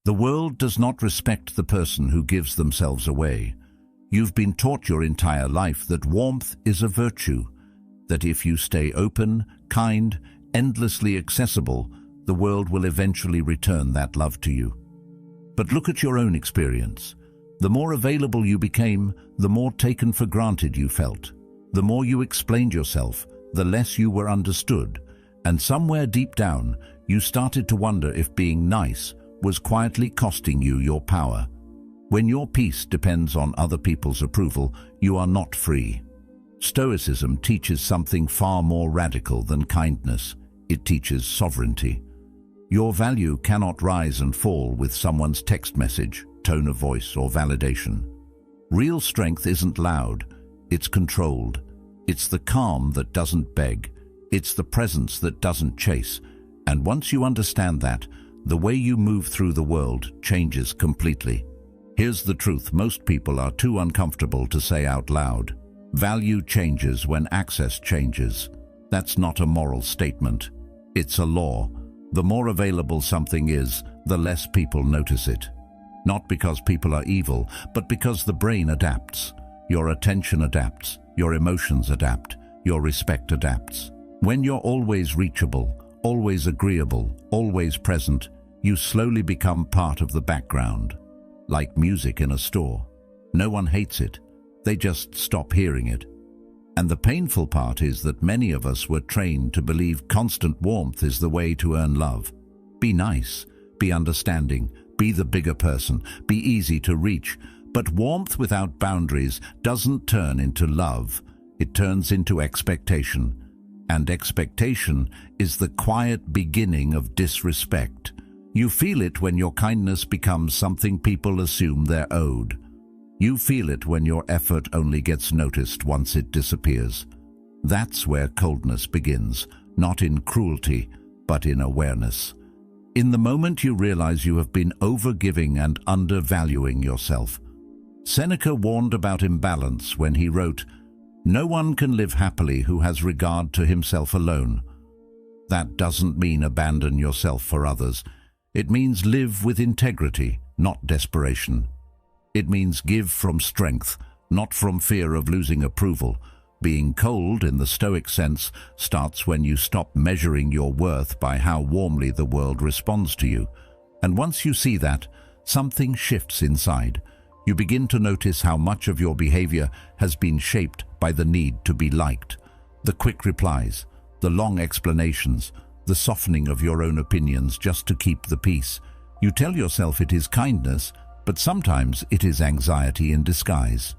The world does not respect the person who gives themselves away. You've been taught your entire life that warmth is a virtue, that if you stay open, kind, endlessly accessible, the world will eventually return that love to you. But look at your own experience. The more available you became, the more taken for granted you felt. The more you explained yourself, the less you were understood. And somewhere deep down, you started to wonder if being nice was quietly costing you your power. When your peace depends on other people's approval, you are not free. Stoicism teaches something far more radical than kindness. It teaches sovereignty. Your value cannot rise and fall with someone's text message, tone of voice, or validation. Real strength isn't loud, it's controlled. It's the calm that doesn't beg. It's the presence that doesn't chase. And once you understand that, the way you move through the world changes completely. Here's the truth most people are too uncomfortable to say out loud. Value changes when access changes. That's not a moral statement. It's a law. The more available something is, the less people notice it. Not because people are evil, but because the brain adapts. Your attention adapts. Your emotions adapt. Your respect adapts. When you're always reachable, always agreeable, always present, you slowly become part of the background. Like music in a store. No one hates it. They just stop hearing it. And the painful part is that many of us were trained to believe constant warmth is the way to earn love. Be nice, be understanding, be the bigger person, be easy to reach. But warmth without boundaries doesn't turn into love. It turns into expectation. And expectation is the quiet beginning of disrespect. You feel it when your kindness becomes something people assume they're owed. You feel it when your effort only gets noticed once it disappears. That's where coldness begins, not in cruelty, but in awareness. In the moment you realize you have been overgiving and undervaluing yourself. Seneca warned about imbalance when he wrote, "No one can live happily who has regard to himself alone." That doesn't mean abandon yourself for others. It means live with integrity, not desperation. It means give from strength, not from fear of losing approval. Being cold, in the Stoic sense, starts when you stop measuring your worth by how warmly the world responds to you. And once you see that, something shifts inside. You begin to notice how much of your behavior has been shaped by the need to be liked. The quick replies, the long explanations, the softening of your own opinions just to keep the peace. You tell yourself it is kindness, but sometimes it is anxiety in disguise.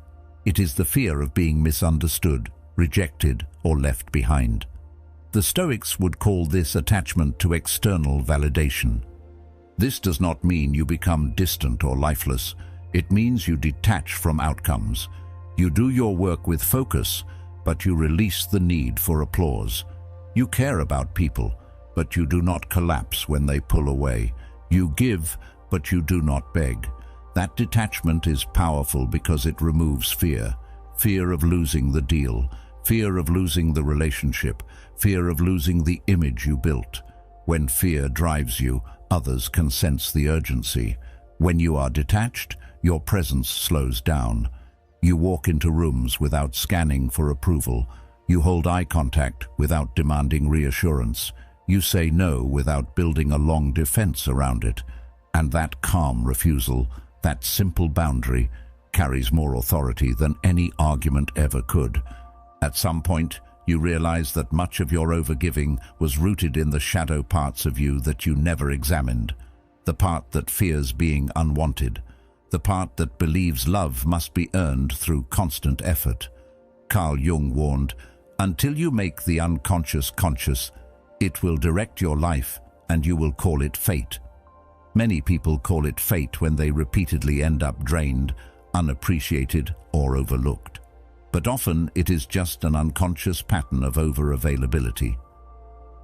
It is the fear of being misunderstood, rejected, or left behind. The Stoics would call this attachment to external validation. This does not mean you become distant or lifeless. It means you detach from outcomes. You do your work with focus, but you release the need for applause. You care about people, but you do not collapse when they pull away. You give, but you do not beg. That detachment is powerful because it removes fear. Fear of losing the deal, fear of losing the relationship, fear of losing the image you built. When fear drives you, others can sense the urgency. When you are detached, your presence slows down. You walk into rooms without scanning for approval. You hold eye contact without demanding reassurance. You say no without building a long defense around it. And that calm refusal, that simple boundary, carries more authority than any argument ever could. At some point, you realize that much of your overgiving was rooted in the shadow parts of you that you never examined. The part that fears being unwanted. The part that believes love must be earned through constant effort. Carl Jung warned, "Until you make the unconscious conscious, it will direct your life and you will call it fate." Many people call it fate when they repeatedly end up drained, unappreciated, or overlooked. But often it is just an unconscious pattern of over-availability.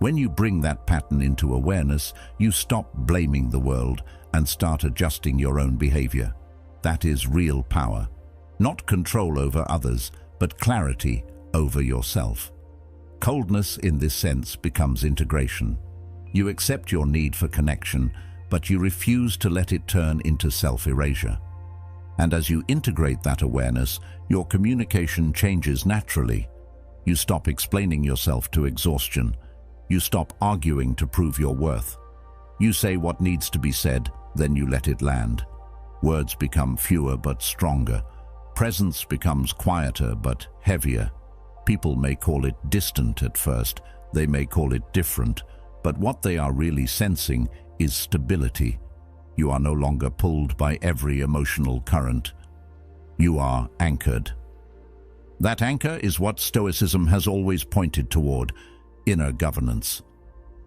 When you bring that pattern into awareness, you stop blaming the world and start adjusting your own behavior. That is real power. Not control over others, but clarity over yourself. Coldness in this sense becomes integration. You accept your need for connection, but you refuse to let it turn into self-erasure. And as you integrate that awareness, your communication changes naturally. You stop explaining yourself to exhaustion. You stop arguing to prove your worth. You say what needs to be said, then you let it land. Words become fewer but stronger. Presence becomes quieter but heavier. People may call it distant at first. They may call it different. But what they are really sensing is stability. You are no longer pulled by every emotional current. You are anchored. That anchor is what Stoicism has always pointed toward: inner governance.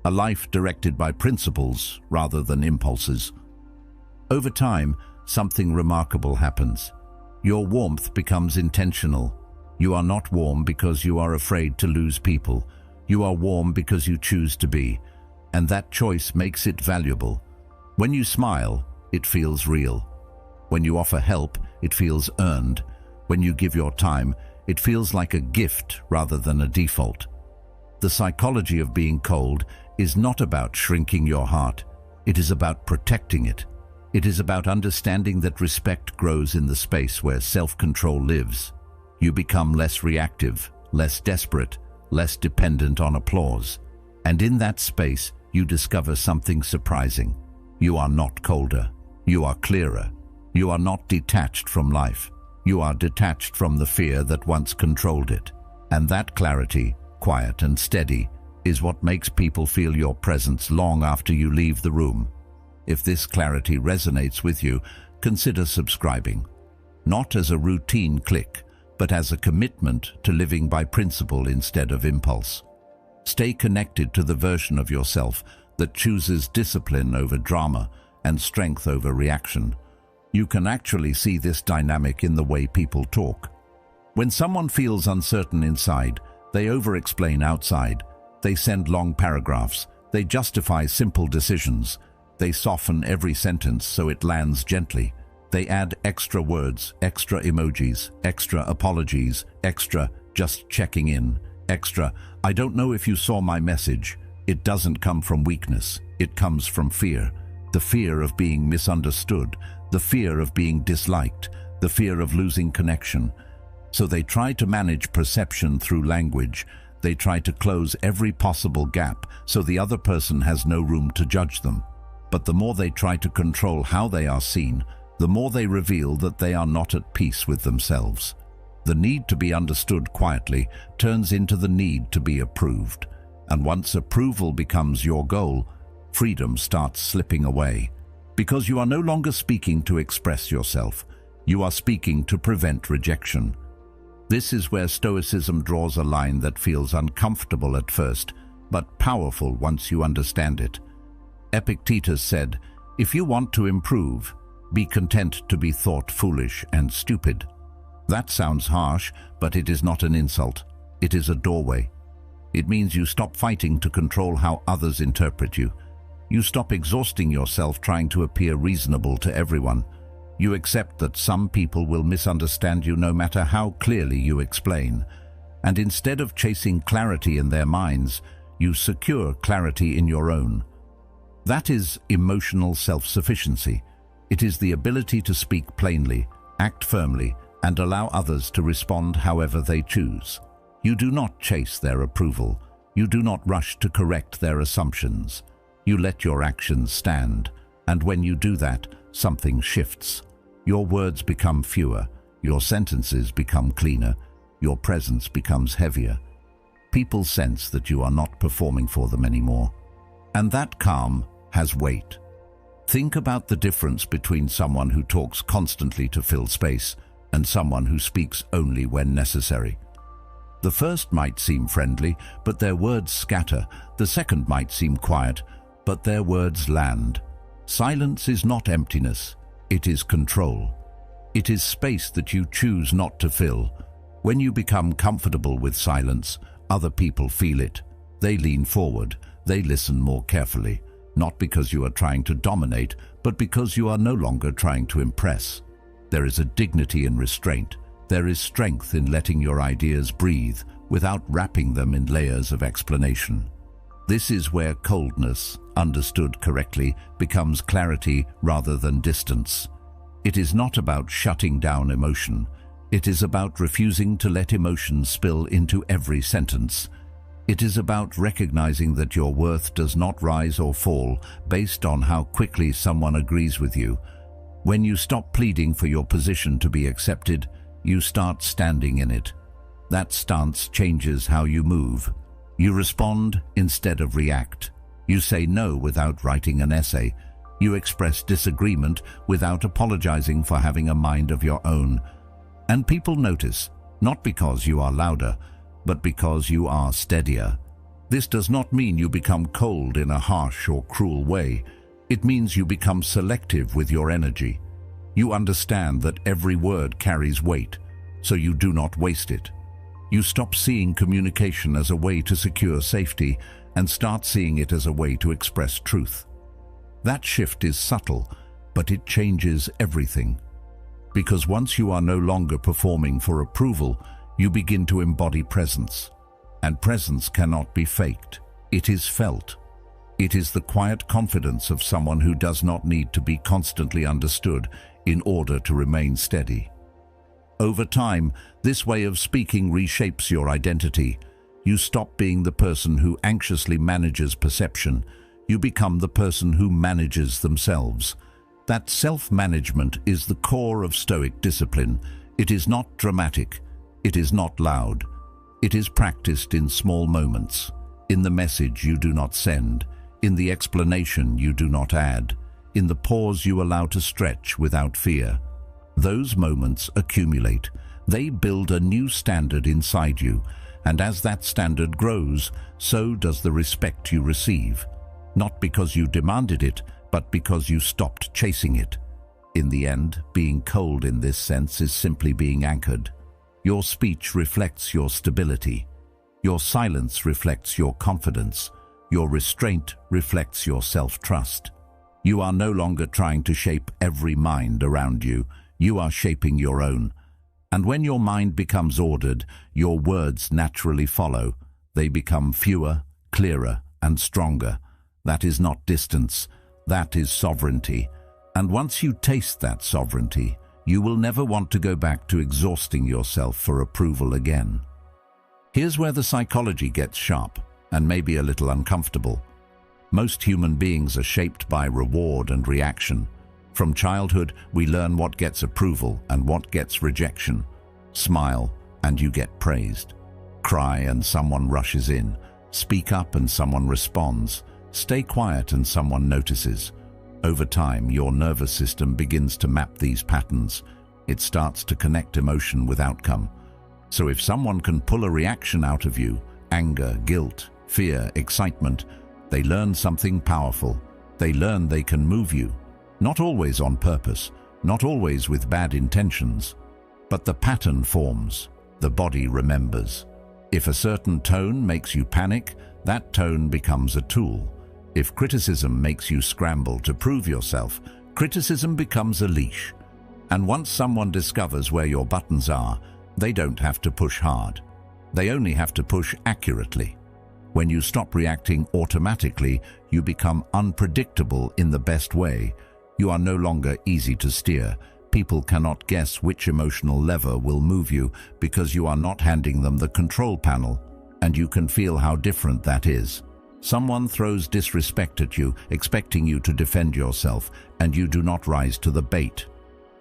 A life directed by principles rather than impulses. Over time, something remarkable happens. Your warmth becomes intentional. You are not warm because you are afraid to lose people. You are warm because you choose to be, and that choice makes it valuable. When you smile, it feels real. When you offer help, it feels earned. When you give your time, it feels like a gift rather than a default. The psychology of being cold is not about shrinking your heart. It is about protecting it. It is about understanding that respect grows in the space where self-control lives. You become less reactive, less desperate, less dependent on applause. And in that space, you discover something surprising. You are not colder. You are clearer. You are not detached from life. You are detached from the fear that once controlled it. And that clarity, quiet and steady, is what makes people feel your presence long after you leave the room. If this clarity resonates with you, consider subscribing. Not as a routine click, but as a commitment to living by principle instead of impulse. Stay connected to the version of yourself that chooses discipline over drama and strength over reaction. You can actually see this dynamic in the way people talk. When someone feels uncertain inside, they over-explain outside. They send long paragraphs. They justify simple decisions. They soften every sentence so it lands gently. They add extra words, extra emojis, extra apologies, extra just checking in, extra I don't know if you saw my message. It doesn't come from weakness. It comes from fear. The fear of being misunderstood, the fear of being disliked, the fear of losing connection. So they try to manage perception through language. They try to close every possible gap so the other person has no room to judge them. But the more they try to control how they are seen, the more they reveal that they are not at peace with themselves. The need to be understood quietly turns into the need to be approved. And once approval becomes your goal, freedom starts slipping away. Because you are no longer speaking to express yourself. You are speaking to prevent rejection. This is where Stoicism draws a line that feels uncomfortable at first, but powerful once you understand it. Epictetus said, "If you want to improve, be content to be thought foolish and stupid." That sounds harsh, but it is not an insult. It is a doorway. It means you stop fighting to control how others interpret you. You stop exhausting yourself trying to appear reasonable to everyone. You accept that some people will misunderstand you no matter how clearly you explain. And instead of chasing clarity in their minds, you secure clarity in your own. That is emotional self-sufficiency. It is the ability to speak plainly, act firmly, and allow others to respond however they choose. You do not chase their approval. You do not rush to correct their assumptions. You let your actions stand, and when you do that, something shifts. Your words become fewer, your sentences become cleaner, your presence becomes heavier. People sense that you are not performing for them anymore. And that calm has weight. Think about the difference between someone who talks constantly to fill space and someone who speaks only when necessary. The first might seem friendly, but their words scatter. The second might seem quiet, but their words land. Silence is not emptiness. It is control. It is space that you choose not to fill. When you become comfortable with silence, other people feel it. They lean forward. They listen more carefully, not because you are trying to dominate, but because you are no longer trying to impress. There is a dignity in restraint. There is strength in letting your ideas breathe without wrapping them in layers of explanation. This is where coldness, understood correctly, becomes clarity rather than distance. It is not about shutting down emotion. It is about refusing to let emotion spill into every sentence. It is about recognizing that your worth does not rise or fall based on how quickly someone agrees with you. When you stop pleading for your position to be accepted, you start standing in it. That stance changes how you move. You respond instead of react. You say no without writing an essay. You express disagreement without apologizing for having a mind of your own. And people notice, not because you are louder, but because you are steadier. This does not mean you become cold in a harsh or cruel way. It means you become selective with your energy. You understand that every word carries weight, so you do not waste it. You stop seeing communication as a way to secure safety and start seeing it as a way to express truth. That shift is subtle, but it changes everything. Because once you are no longer performing for approval, you begin to embody presence. And presence cannot be faked. It is felt. It is the quiet confidence of someone who does not need to be constantly understood in order to remain steady. Over time, this way of speaking reshapes your identity. You stop being the person who anxiously manages perception. You become the person who manages themselves. That self-management is the core of Stoic discipline. It is not dramatic. It is not loud. It is practiced in small moments, in the message you do not send, in the explanation you do not add, in the pause you allow to stretch without fear. Those moments accumulate. They build a new standard inside you, and as that standard grows, so does the respect you receive. Not because you demanded it, but because you stopped chasing it. In the end, being cold in this sense is simply being anchored. Your speech reflects your stability. Your silence reflects your confidence. Your restraint reflects your self-trust. You are no longer trying to shape every mind around you. You are shaping your own. And when your mind becomes ordered, your words naturally follow. They become fewer, clearer, and stronger. That is not distance. That is sovereignty. And once you taste that sovereignty, you will never want to go back to exhausting yourself for approval again. Here's where the psychology gets sharp, and maybe a little uncomfortable. Most human beings are shaped by reward and reaction. From childhood, we learn what gets approval and what gets rejection. Smile, and you get praised. Cry, and someone rushes in. Speak up, and someone responds. Stay quiet, and someone notices. Over time, your nervous system begins to map these patterns. It starts to connect emotion with outcome. So if someone can pull a reaction out of you, anger, guilt, fear, excitement, they learn something powerful. They learn they can move you. Not always on purpose, not always with bad intentions. But the pattern forms. The body remembers. If a certain tone makes you panic, that tone becomes a tool. If criticism makes you scramble to prove yourself, criticism becomes a leash. And once someone discovers where your buttons are, they don't have to push hard. They only have to push accurately. When you stop reacting automatically, you become unpredictable in the best way. You are no longer easy to steer. People cannot guess which emotional lever will move you because you are not handing them the control panel, and you can feel how different that is. Someone throws disrespect at you, expecting you to defend yourself, and you do not rise to the bait.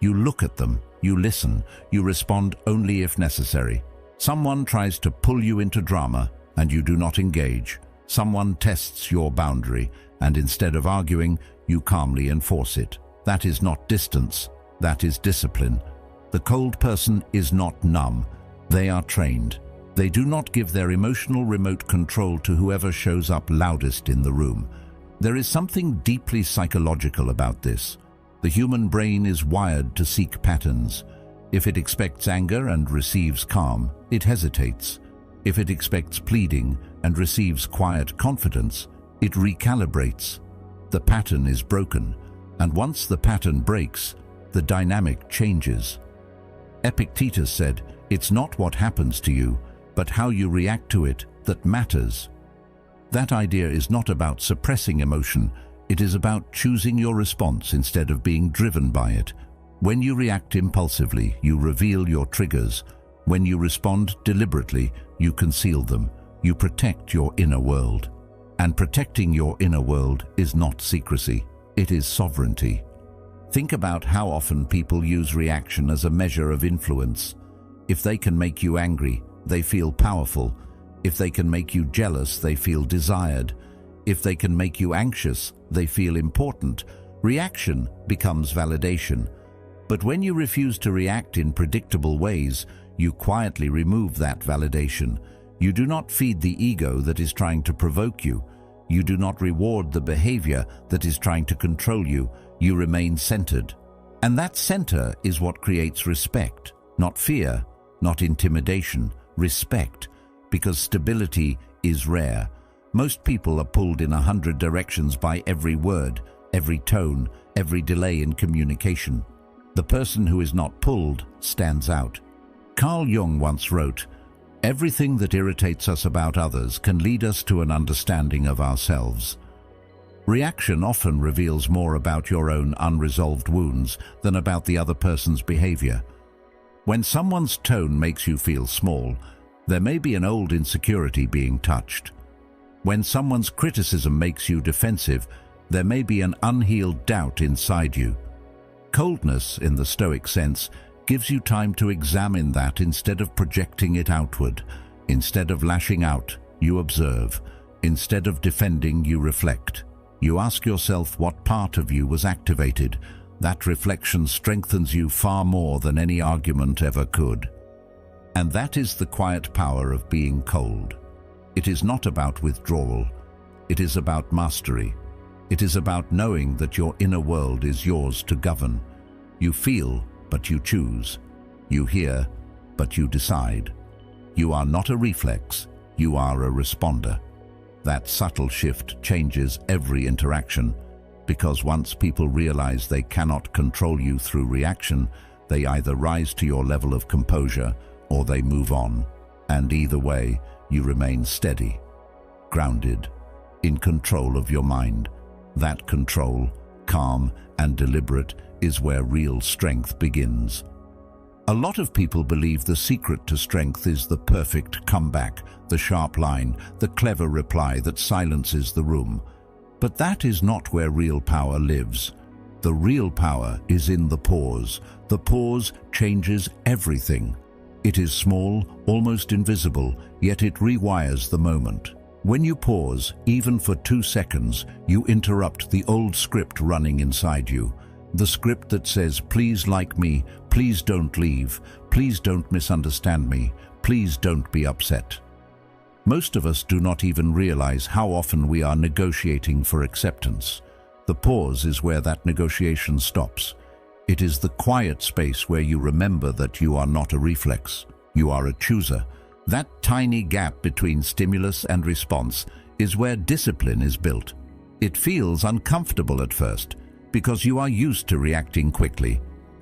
You look at them, you listen, you respond only if necessary. Someone tries to pull you into drama, and you do not engage. Someone tests your boundary, and instead of arguing, you calmly enforce it. That is not distance, that is discipline. The cold person is not numb. They are trained. They do not give their emotional remote control to whoever shows up loudest in the room. There is something deeply psychological about this. The human brain is wired to seek patterns. If it expects anger and receives calm, it hesitates. If it expects pleading and receives quiet confidence, it recalibrates. The pattern is broken, and once the pattern breaks, the dynamic changes. Epictetus said, "It's not what happens to you, but how you react to it that matters." That idea is not about suppressing emotion. It is about choosing your response instead of being driven by it. When you react impulsively, you reveal your triggers. When you respond deliberately, you conceal them. You protect your inner world. And protecting your inner world is not secrecy. It is sovereignty. Think about how often people use reaction as a measure of influence. If they can make you angry, they feel powerful. If they can make you jealous, they feel desired. If they can make you anxious, they feel important. Reaction becomes validation. But when you refuse to react in predictable ways, you quietly remove that validation. You do not feed the ego that is trying to provoke you. You do not reward the behavior that is trying to control you. You remain centered. And that center is what creates respect, not fear, not intimidation, respect, because stability is rare. Most people are pulled in 100 directions by every word, every tone, every delay in communication. The person who is not pulled stands out. Carl Jung once wrote, "Everything that irritates us about others can lead us to an understanding of ourselves." Reaction often reveals more about your own unresolved wounds than about the other person's behavior. When someone's tone makes you feel small, there may be an old insecurity being touched. When someone's criticism makes you defensive, there may be an unhealed doubt inside you. Coldness, in the Stoic sense, gives you time to examine that instead of projecting it outward. Instead of lashing out, you observe. Instead of defending, you reflect. You ask yourself what part of you was activated. That reflection strengthens you far more than any argument ever could. And that is the quiet power of being cold. It is not about withdrawal. It is about mastery. It is about knowing that your inner world is yours to govern. You feel, but you choose. You hear, but you decide. You are not a reflex. You are a responder. That subtle shift changes every interaction, because once people realize they cannot control you through reaction, they either rise to your level of composure or they move on. And either way, you remain steady, grounded, in control of your mind. That control, calm and deliberate, is where real strength begins. A lot of people believe the secret to strength is the perfect comeback, the sharp line, the clever reply that silences the room. But that is not where real power lives. The real power is in the pause. The pause changes everything. It is small, almost invisible, yet it rewires the moment. When you pause, even for 2 seconds, you interrupt the old script running inside you. The script that says, "Please like me, please don't leave, please don't misunderstand me, please don't be upset." Most of us do not even realize how often we are negotiating for acceptance. The pause is where that negotiation stops. It is the quiet space where you remember that you are not a reflex. You are a chooser. That tiny gap between stimulus and response is where discipline is built. It feels uncomfortable at first, because you are used to reacting quickly.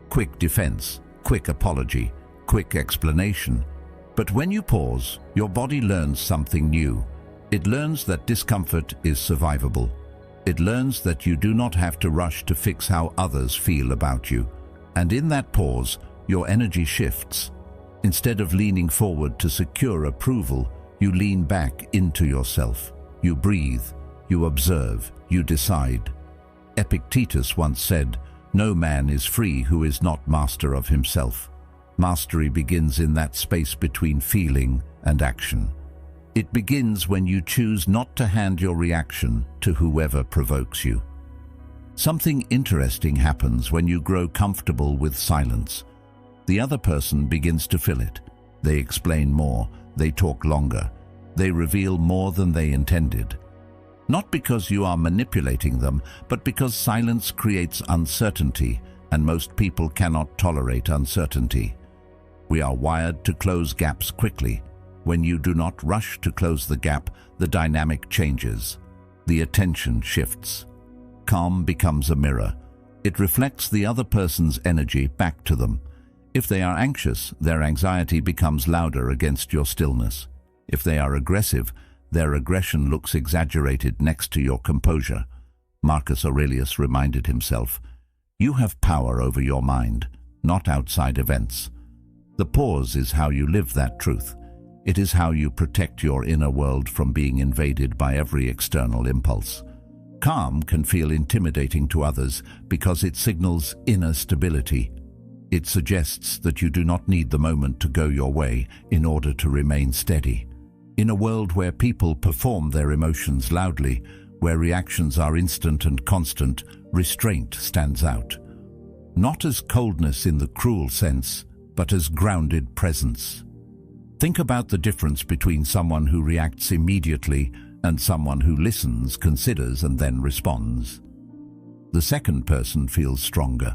Quick defense, quick apology, quick explanation. But when you pause, your body learns something new. It learns that discomfort is survivable. It learns that you do not have to rush to fix how others feel about you. And in that pause, your energy shifts. Instead of leaning forward to secure approval, you lean back into yourself. You breathe, you observe, you decide. Epictetus once said, "No man is free who is not master of himself." Mastery begins in that space between feeling and action. It begins when you choose not to hand your reaction to whoever provokes you. Something interesting happens when you grow comfortable with silence. The other person begins to fill it. They explain more, they talk longer, they reveal more than they intended. Not because you are manipulating them, but because silence creates uncertainty, and most people cannot tolerate uncertainty. We are wired to close gaps quickly. When you do not rush to close the gap, the dynamic changes. The attention shifts. Calm becomes a mirror. It reflects the other person's energy back to them. If they are anxious, their anxiety becomes louder against your stillness. If they are aggressive, Their aggression looks exaggerated next to your composure. Marcus Aurelius reminded himself, "You have power over your mind, not outside events." The pause is how you live that truth. It is how you protect your inner world from being invaded by every external impulse. Calm can feel intimidating to others because it signals inner stability. It suggests that you do not need the moment to go your way in order to remain steady. In a world where people perform their emotions loudly, where reactions are instant and constant, restraint stands out. Not as coldness in the cruel sense, but as grounded presence. Think about the difference between someone who reacts immediately and someone who listens, considers, and then responds. The second person feels stronger,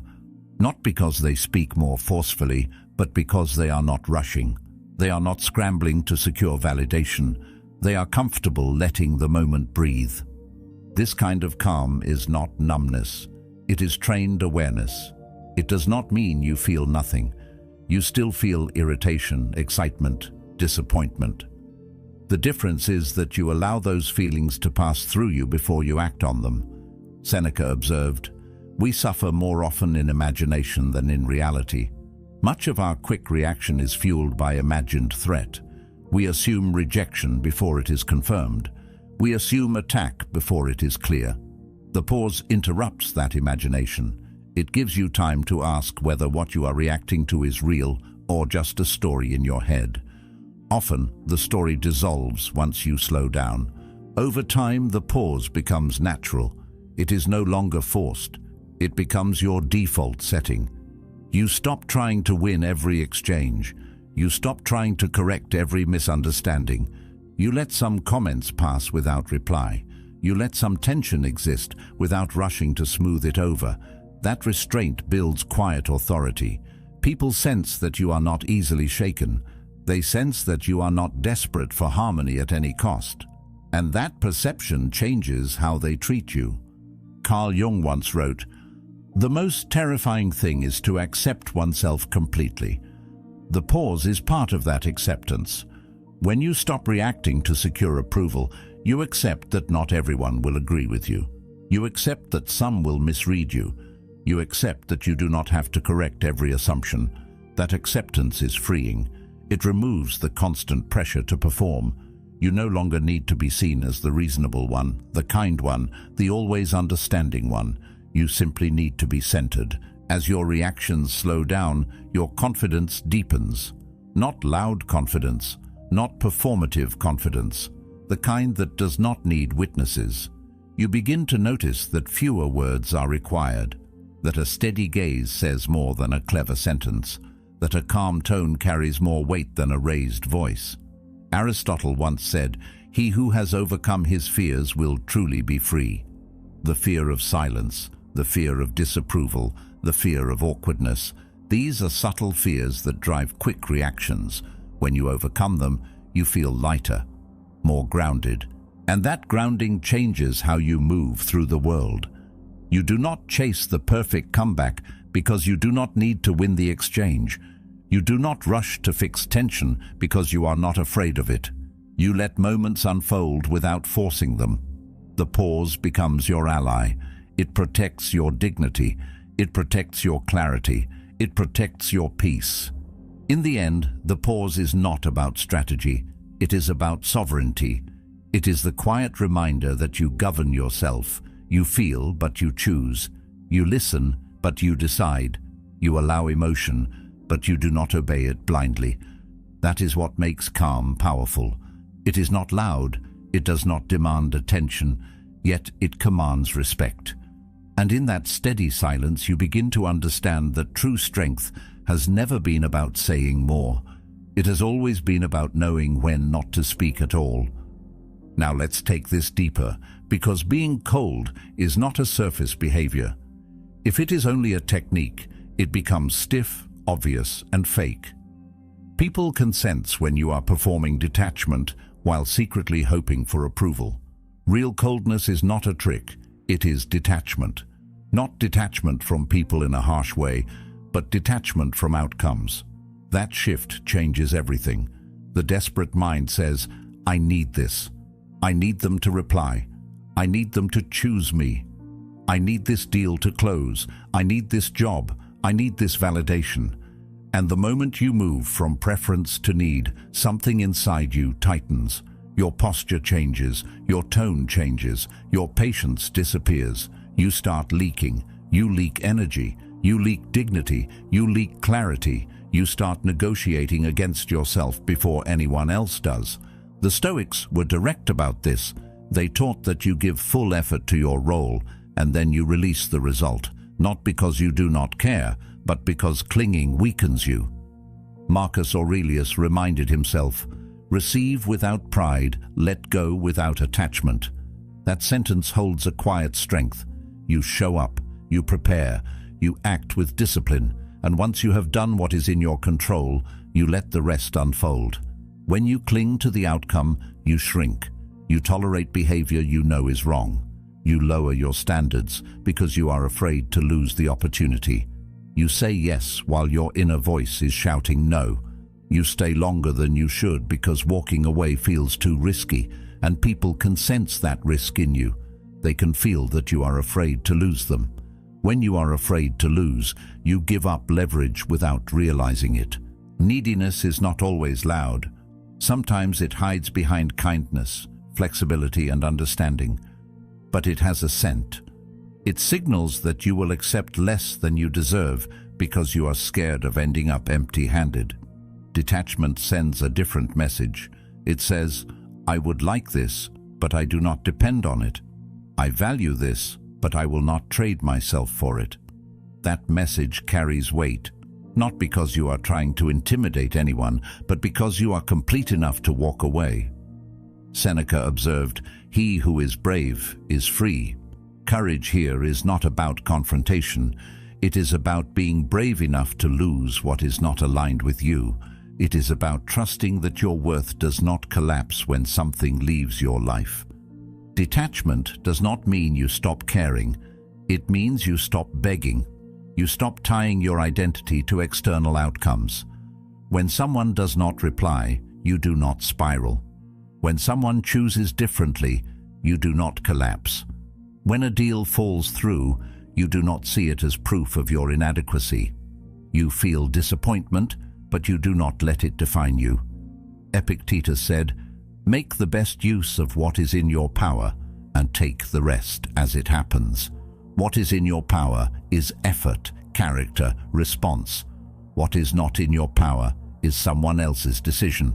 not because they speak more forcefully, but because they are not rushing. They are not scrambling to secure validation. They are comfortable letting the moment breathe. This kind of calm is not numbness. It is trained awareness. It does not mean you feel nothing. You still feel irritation, excitement, disappointment. The difference is that you allow those feelings to pass through you before you act on them. Seneca observed, "We suffer more often in imagination than in reality." Much of our quick reaction is fueled by imagined threat. We assume rejection before it is confirmed. We assume attack before it is clear. The pause interrupts that imagination. It gives you time to ask whether what you are reacting to is real or just a story in your head. Often, the story dissolves once you slow down. Over time, the pause becomes natural. It is no longer forced. It becomes your default setting. You stop trying to win every exchange. You stop trying to correct every misunderstanding. You let some comments pass without reply. You let some tension exist without rushing to smooth it over. That restraint builds quiet authority. People sense that you are not easily shaken. They sense that you are not desperate for harmony at any cost. And that perception changes how they treat you. Carl Jung once wrote, "The most terrifying thing is to accept oneself completely." The pause is part of that acceptance. When you stop reacting to secure approval, you accept that not everyone will agree with you. You accept that some will misread you. You accept that you do not have to correct every assumption. That acceptance is freeing. It removes the constant pressure to perform. You no longer need to be seen as the reasonable one, the kind one, the always understanding one. You simply need to be centered. As your reactions slow down, your confidence deepens. Not loud confidence, not performative confidence, the kind that does not need witnesses. You begin to notice that fewer words are required, that a steady gaze says more than a clever sentence, that a calm tone carries more weight than a raised voice. Aristotle once said, "He who has overcome his fears will truly be free." The fear of silence, the fear of disapproval, the fear of awkwardness, these are subtle fears that drive quick reactions. When you overcome them, you feel lighter, more grounded. And that grounding changes how you move through the world. You do not chase the perfect comeback because you do not need to win the exchange. You do not rush to fix tension because you are not afraid of it. You let moments unfold without forcing them. The pause becomes your ally. It protects your dignity. It protects your clarity. It protects your peace. In the end, the pause is not about strategy. It is about sovereignty. It is the quiet reminder that you govern yourself. You feel, but you choose. You listen, but you decide. You allow emotion, but you do not obey it blindly. That is what makes calm powerful. It is not loud. It does not demand attention, yet it commands respect. And in that steady silence, you begin to understand that true strength has never been about saying more. It has always been about knowing when not to speak at all. Now let's take this deeper, because being cold is not a surface behavior. If it is only a technique, it becomes stiff, obvious, and fake. People can sense when you are performing detachment while secretly hoping for approval. Real coldness is not a trick, it is detachment. Not detachment from people in a harsh way, but detachment from outcomes. That shift changes everything. The desperate mind says, "I need this." I need them to reply. I need them to choose me. I need this deal to close. I need this job. I need this validation. And the moment you move from preference to need, something inside you tightens. Your posture changes, your tone changes, your patience disappears. You start leaking. You leak energy. You leak dignity. You leak clarity. You start negotiating against yourself before anyone else does. The Stoics were direct about this. They taught that you give full effort to your role, and then you release the result, not because you do not care, but because clinging weakens you. Marcus Aurelius reminded himself, "Receive without pride, let go without attachment." That sentence holds a quiet strength. You show up, you prepare, you act with discipline, and once you have done what is in your control, you let the rest unfold. When you cling to the outcome, you shrink. You tolerate behavior you know is wrong. You lower your standards because you are afraid to lose the opportunity. You say yes while your inner voice is shouting no. You stay longer than you should because walking away feels too risky, and people can sense that risk in you. They can feel that you are afraid to lose them. When you are afraid to lose, you give up leverage without realizing it. Neediness is not always loud. Sometimes it hides behind kindness, flexibility, and understanding. But it has a scent. It signals that you will accept less than you deserve because you are scared of ending up empty-handed. Detachment sends a different message. It says, "I would like this, but I do not depend on it. I value this, but I will not trade myself for it." That message carries weight, not because you are trying to intimidate anyone, but because you are complete enough to walk away. Seneca observed, "He who is brave is free." Courage here is not about confrontation. It is about being brave enough to lose what is not aligned with you. It is about trusting that your worth does not collapse when something leaves your life. Detachment does not mean you stop caring. It means you stop begging. You stop tying your identity to external outcomes. When someone does not reply, you do not spiral. When someone chooses differently, you do not collapse. When a deal falls through, you do not see it as proof of your inadequacy. You feel disappointment, but you do not let it define you. Epictetus said, "Make the best use of what is in your power and take the rest as it happens." What is in your power is effort, character, response. What is not in your power is someone else's decision.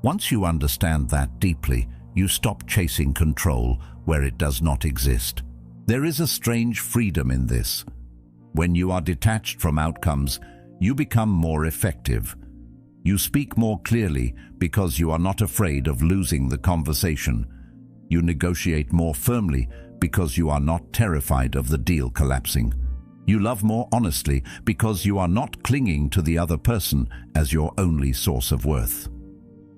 Once you understand that deeply, you stop chasing control where it does not exist. There is a strange freedom in this. When you are detached from outcomes, you become more effective. You speak more clearly because you are not afraid of losing the conversation. You negotiate more firmly because you are not terrified of the deal collapsing. You love more honestly because you are not clinging to the other person as your only source of worth.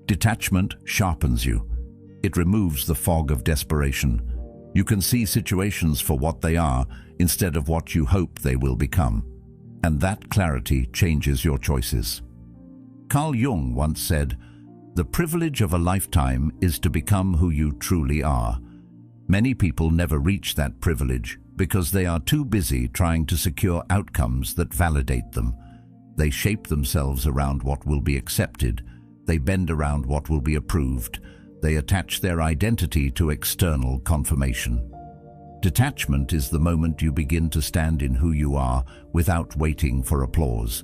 Detachment sharpens you. It removes the fog of desperation. You can see situations for what they are instead of what you hope they will become. And that clarity changes your choices. Carl Jung once said, "The privilege of a lifetime is to become who you truly are." Many people never reach that privilege because they are too busy trying to secure outcomes that validate them. They shape themselves around what will be accepted. They bend around what will be approved. They attach their identity to external confirmation. Detachment is the moment you begin to stand in who you are without waiting for applause.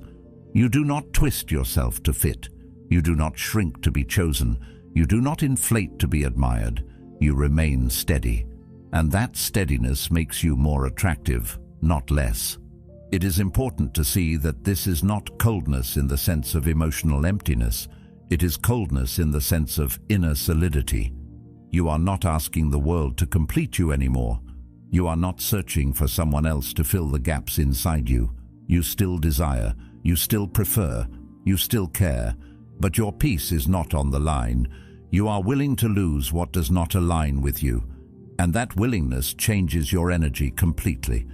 You do not twist yourself to fit. You do not shrink to be chosen. You do not inflate to be admired. You remain steady. And that steadiness makes you more attractive, not less. It is important to see that this is not coldness in the sense of emotional emptiness. It is coldness in the sense of inner solidity. You are not asking the world to complete you anymore. You are not searching for someone else to fill the gaps inside you. You still desire, you still prefer, you still care, but your peace is not on the line. You are willing to lose what does not align with you, and that willingness changes your energy completely.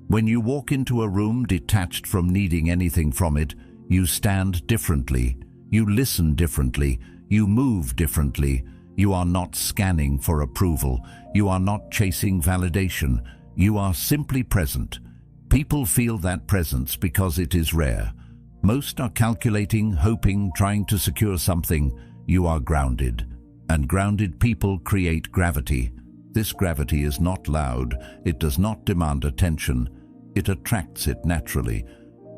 When you walk into a room detached from needing anything from it, you stand differently, you listen differently, you move differently, You are not scanning for approval. You are not chasing validation. You are simply present. People feel that presence because it is rare. Most are calculating, hoping, trying to secure something. You are grounded. And grounded people create gravity. This gravity is not loud. It does not demand attention. It attracts it naturally.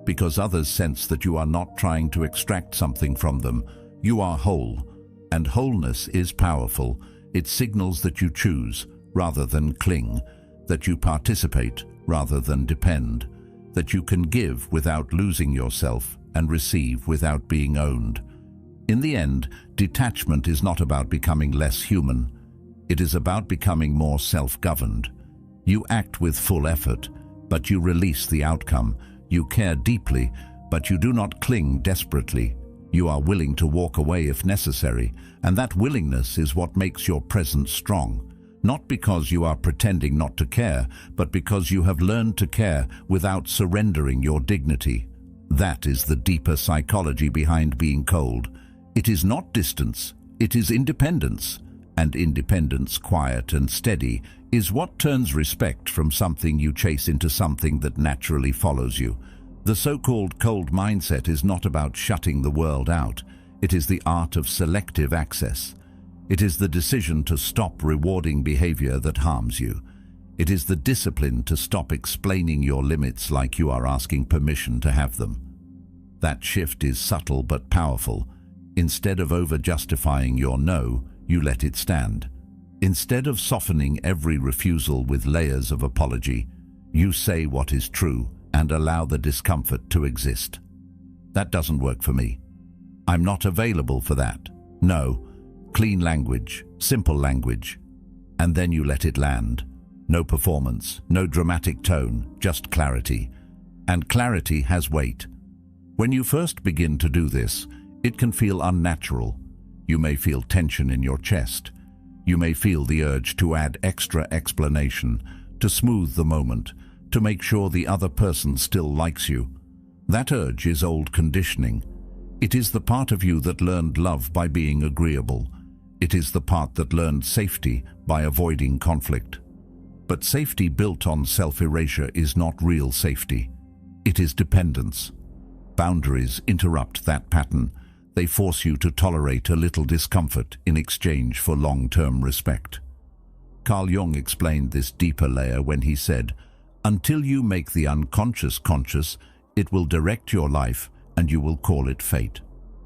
Because others sense that you are not trying to extract something from them. You are whole. And wholeness is powerful. It signals that you choose rather than cling, that you participate rather than depend, that you can give without losing yourself and receive without being owned. In the end, detachment is not about becoming less human. It is about becoming more self-governed. You act with full effort, but you release the outcome. You care deeply, but you do not cling desperately. You are willing to walk away if necessary, and that willingness is what makes your presence strong. Not because you are pretending not to care, but because you have learned to care without surrendering your dignity. That is the deeper psychology behind being cold. It is not distance, it is independence. And independence, quiet and steady, is what turns respect from something you chase into something that naturally follows you. The so-called cold mindset is not about shutting the world out. It is the art of selective access. It is the decision to stop rewarding behavior that harms you. It is the discipline to stop explaining your limits like you are asking permission to have them. That shift is subtle but powerful. Instead of over-justifying your no, you let it stand. Instead of softening every refusal with layers of apology, you say what is true and allow the discomfort to exist. That doesn't work for me. I'm not available for that. No. Clean language, simple language. And then you let it land. No performance, no dramatic tone, just clarity. And clarity has weight. When you first begin to do this, it can feel unnatural. You may feel tension in your chest. You may feel the urge to add extra explanation, to smooth the moment, to make sure the other person still likes you. That urge is old conditioning. It is the part of you that learned love by being agreeable. It is the part that learned safety by avoiding conflict. But safety built on self-erasure is not real safety. It is dependence. Boundaries interrupt that pattern. They force you to tolerate a little discomfort in exchange for long-term respect. Carl Jung explained this deeper layer when he said, "Until you make the unconscious conscious, it will direct your life and you will call it fate."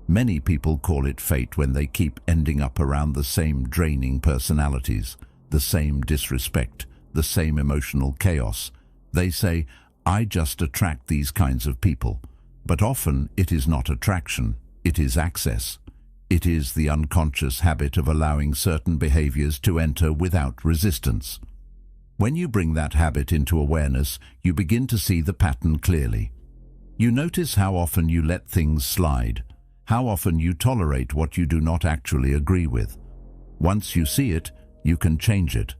Many people call it fate when they keep ending up around the same draining personalities, the same disrespect, the same emotional chaos. They say, "I just attract these kinds of people." But often it is not attraction, it is access. It is the unconscious habit of allowing certain behaviors to enter without resistance. When you bring that habit into awareness, you begin to see the pattern clearly. You notice how often you let things slide, how often you tolerate what you do not actually agree with. Once you see it, you can change it.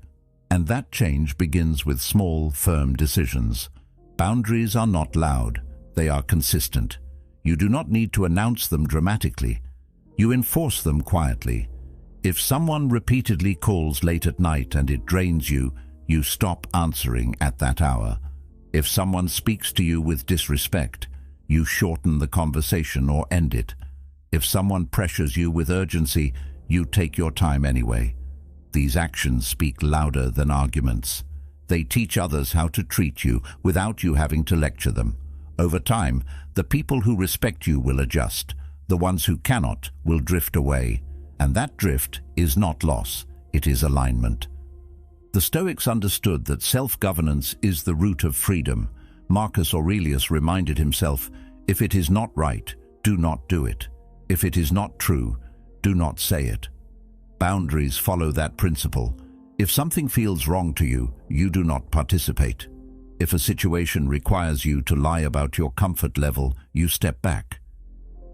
And that change begins with small, firm decisions. Boundaries are not loud, they are consistent. You do not need to announce them dramatically. You enforce them quietly. If someone repeatedly calls late at night and it drains you, you stop answering at that hour. If someone speaks to you with disrespect, you shorten the conversation or end it. If someone pressures you with urgency, you take your time anyway. These actions speak louder than arguments. They teach others how to treat you without you having to lecture them. Over time, the people who respect you will adjust. The ones who cannot will drift away. And that drift is not loss, it is alignment. The Stoics understood that self-governance is the root of freedom. Marcus Aurelius reminded himself, "If it is not right, do not do it. If it is not true, do not say it." Boundaries follow that principle. If something feels wrong to you, you do not participate. If a situation requires you to lie about your comfort level, you step back.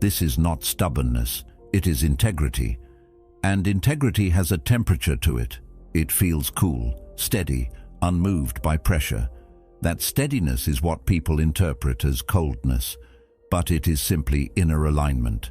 This is not stubbornness, it is integrity. And integrity has a temperature to it. It feels cool, steady, unmoved by pressure. That steadiness is what people interpret as coldness, but it is simply inner alignment.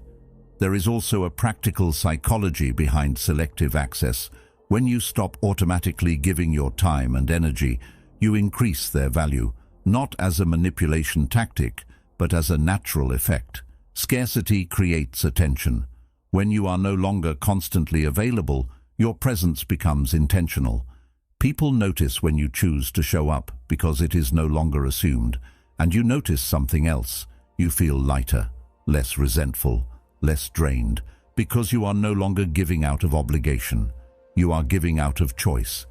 There is also a practical psychology behind selective access. When you stop automatically giving your time and energy, you increase their value, not as a manipulation tactic, but as a natural effect. Scarcity creates attention. When you are no longer constantly available, your presence becomes intentional. People notice when you choose to show up because it is no longer assumed, and you notice something else. You feel lighter, less resentful, less drained, because you are no longer giving out of obligation. You are giving out of choice.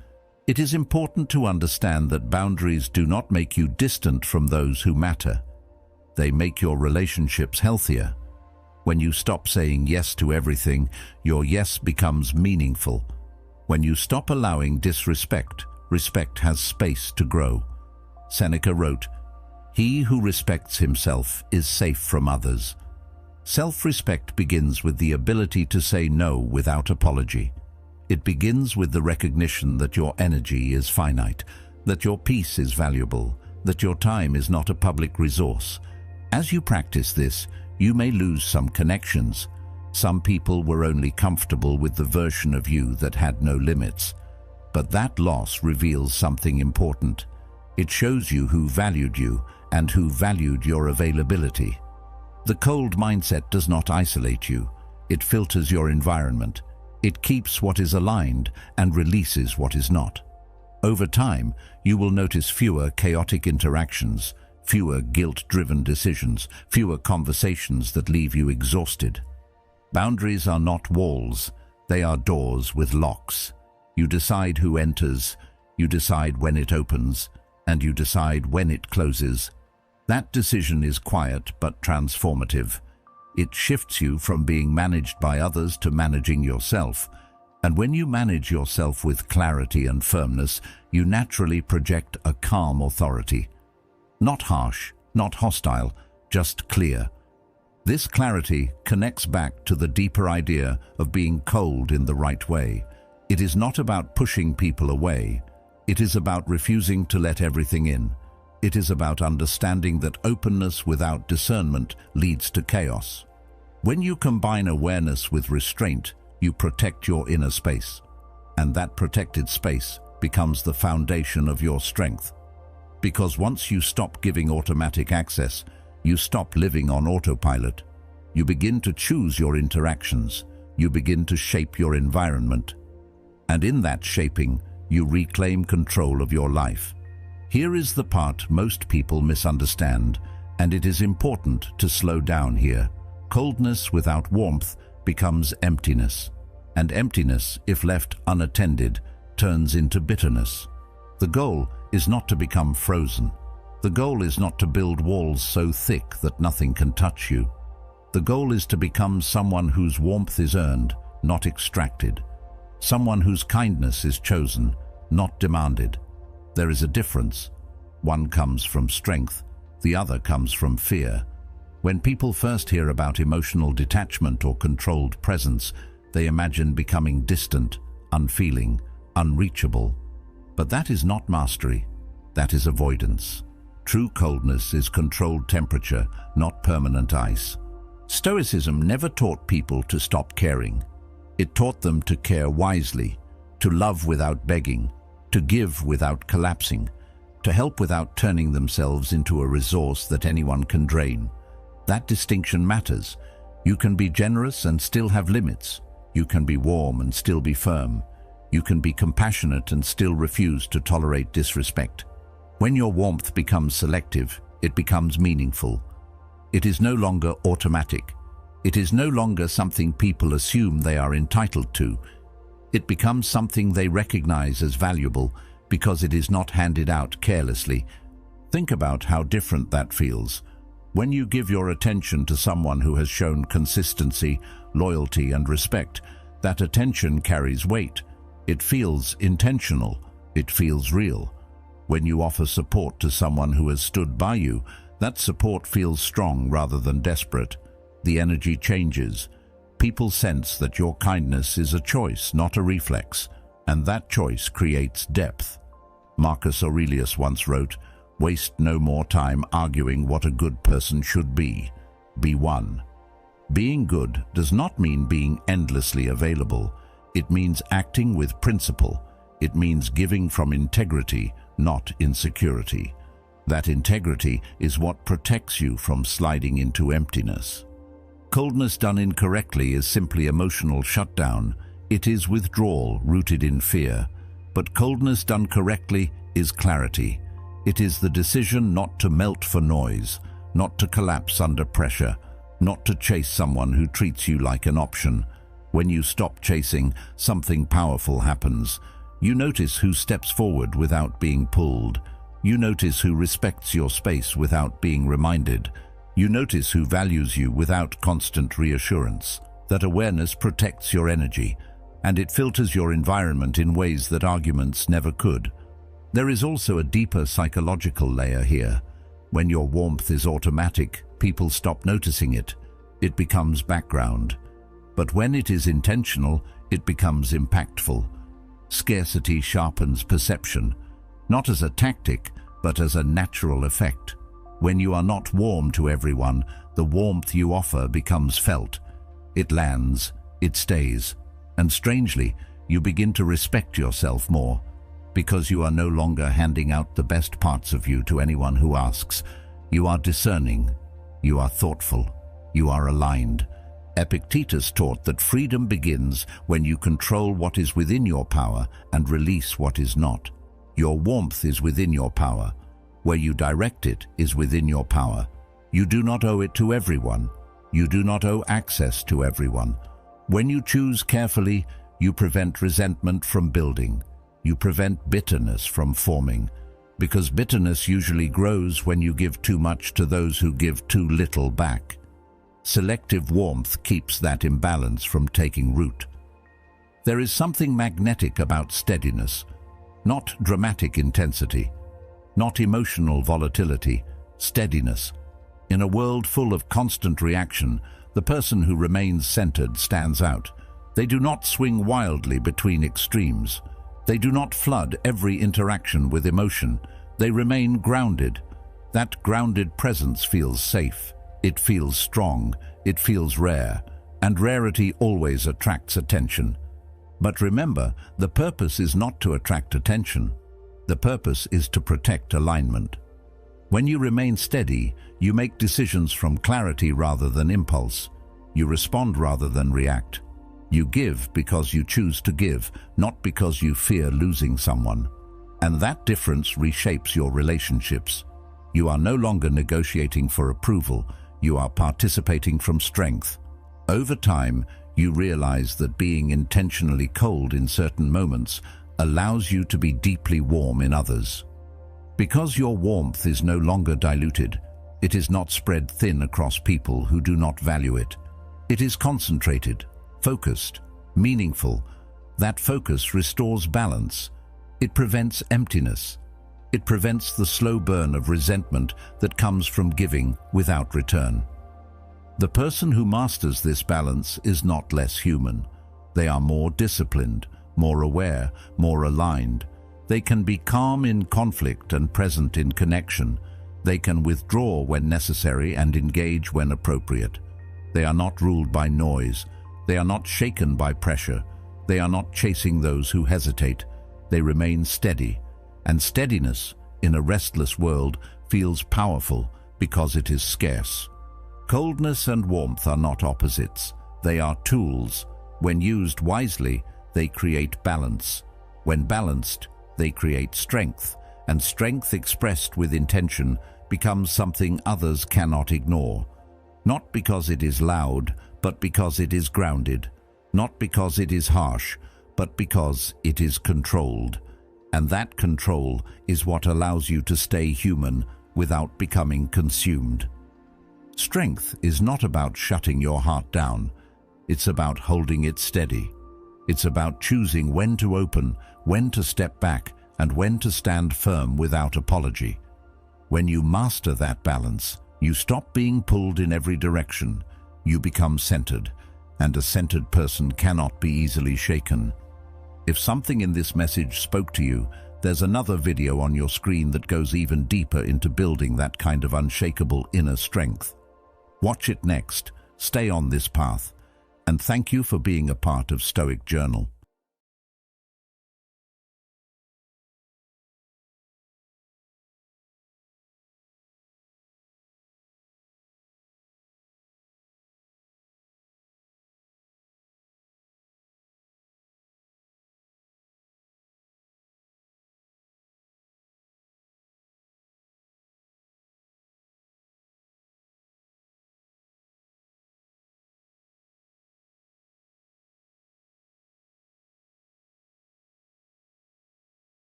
It is important to understand that boundaries do not make you distant from those who matter. They make your relationships healthier. When you stop saying yes to everything, your yes becomes meaningful. When you stop allowing disrespect, respect has space to grow. Seneca wrote, "He who respects himself is safe from others." Self-respect begins with the ability to say no without apology. It begins with the recognition that your energy is finite, that your peace is valuable, that your time is not a public resource. As you practice this, you may lose some connections. Some people were only comfortable with the version of you that had no limits. But that loss reveals something important. It shows you who valued you and who valued your availability. The cold mindset does not isolate you. It filters your environment. It keeps what is aligned and releases what is not. Over time, you will notice fewer chaotic interactions, fewer guilt-driven decisions, fewer conversations that leave you exhausted. Boundaries are not walls, they are doors with locks. You decide who enters, you decide when it opens, and you decide when it closes. That decision is quiet but transformative. It shifts you from being managed by others to managing yourself. And when you manage yourself with clarity and firmness, you naturally project a calm authority. Not harsh, not hostile, just clear. This clarity connects back to the deeper idea of being cold in the right way. It is not about pushing people away. It is about refusing to let everything in. It is about understanding that openness without discernment leads to chaos. When you combine awareness with restraint, you protect your inner space. And that protected space becomes the foundation of your strength. Because once you stop giving automatic access, you stop living on autopilot. You begin to choose your interactions. You begin to shape your environment. And in that shaping, you reclaim control of your life. Here is the part most people misunderstand, and it is important to slow down here. Coldness without warmth becomes emptiness, and emptiness, if left unattended, turns into bitterness. The goal is not to become frozen. The goal is not to build walls so thick that nothing can touch you. The goal is to become someone whose warmth is earned, not extracted. Someone whose kindness is chosen, not demanded. There is a difference. One comes from strength, the other comes from fear. When people first hear about emotional detachment or controlled presence, they imagine becoming distant, unfeeling, unreachable. But that is not mastery. That is avoidance. True coldness is controlled temperature, not permanent ice. Stoicism never taught people to stop caring. It taught them to care wisely, to love without begging, to give without collapsing, to help without turning themselves into a resource that anyone can drain. That distinction matters. You can be generous and still have limits. You can be warm and still be firm. You can be compassionate and still refuse to tolerate disrespect. When your warmth becomes selective, it becomes meaningful. It is no longer automatic. It is no longer something people assume they are entitled to. It becomes something they recognize as valuable because it is not handed out carelessly. Think about how different that feels. When you give your attention to someone who has shown consistency, loyalty, and respect, that attention carries weight. It feels intentional. It feels real. When you offer support to someone who has stood by you, that support feels strong rather than desperate. The energy changes. People sense that your kindness is a choice, not a reflex, and that choice creates depth. Marcus Aurelius once wrote, "Waste no more time arguing what a good person should be. Be one." Being good does not mean being endlessly available. It means acting with principle. It means giving from integrity, not insecurity. That integrity is what protects you from sliding into emptiness. Coldness done incorrectly is simply emotional shutdown. It is withdrawal rooted in fear. But coldness done correctly is clarity. It is the decision not to melt for noise, not to collapse under pressure, not to chase someone who treats you like an option. When you stop chasing, something powerful happens. You notice who steps forward without being pulled. You notice who respects your space without being reminded. You notice who values you without constant reassurance. That awareness protects your energy, and it filters your environment in ways that arguments never could. There is also a deeper psychological layer here. When your warmth is automatic, people stop noticing it. It becomes background. But when it is intentional, it becomes impactful. Scarcity sharpens perception, not as a tactic, but as a natural effect. When you are not warm to everyone, the warmth you offer becomes felt. It lands, it stays, and strangely, you begin to respect yourself more, because you are no longer handing out the best parts of you to anyone who asks. You are discerning, you are thoughtful, you are aligned. Epictetus taught that freedom begins when you control what is within your power and release what is not. Your warmth is within your power. Where you direct it is within your power. You do not owe it to everyone. You do not owe access to everyone. When you choose carefully, you prevent resentment from building. You prevent bitterness from forming, because bitterness usually grows when you give too much to those who give too little back. Selective warmth keeps that imbalance from taking root. There is something magnetic about steadiness, not dramatic intensity, not emotional volatility, steadiness. In a world full of constant reaction, the person who remains centered stands out. They do not swing wildly between extremes. They do not flood every interaction with emotion. They remain grounded. That grounded presence feels safe. It feels strong. It feels rare. And rarity always attracts attention. But remember, the purpose is not to attract attention. The purpose is to protect alignment. When you remain steady, you make decisions from clarity rather than impulse. You respond rather than react. You give because you choose to give, not because you fear losing someone. And that difference reshapes your relationships. You are no longer negotiating for approval. You are participating from strength. Over time, you realize that being intentionally cold in certain moments allows you to be deeply warm in others. Because your warmth is no longer diluted, it is not spread thin across people who do not value it. It is concentrated, focused, meaningful. That focus restores balance. It prevents emptiness. It prevents the slow burn of resentment that comes from giving without return. The person who masters this balance is not less human. They are more disciplined, more aware, more aligned. They can be calm in conflict and present in connection. They can withdraw when necessary and engage when appropriate. They are not ruled by noise. They are not shaken by pressure. They are not chasing those who hesitate. They remain steady. And steadiness, in a restless world, feels powerful because it is scarce. Coldness and warmth are not opposites. They are tools. When used wisely, they create balance. When balanced, they create strength. And strength expressed with intention becomes something others cannot ignore. Not because it is loud, but because it is grounded. Not because it is harsh, but because it is controlled. And that control is what allows you to stay human without becoming consumed. Strength is not about shutting your heart down. It's about holding it steady. It's about choosing when to open, when to step back, and when to stand firm without apology. When you master that balance, you stop being pulled in every direction. You become centered, and a centered person cannot be easily shaken. If something in this message spoke to you, there's another video on your screen that goes even deeper into building that kind of unshakable inner strength. Watch it next. Stay on this path. And thank you for being a part of Stoic Journal.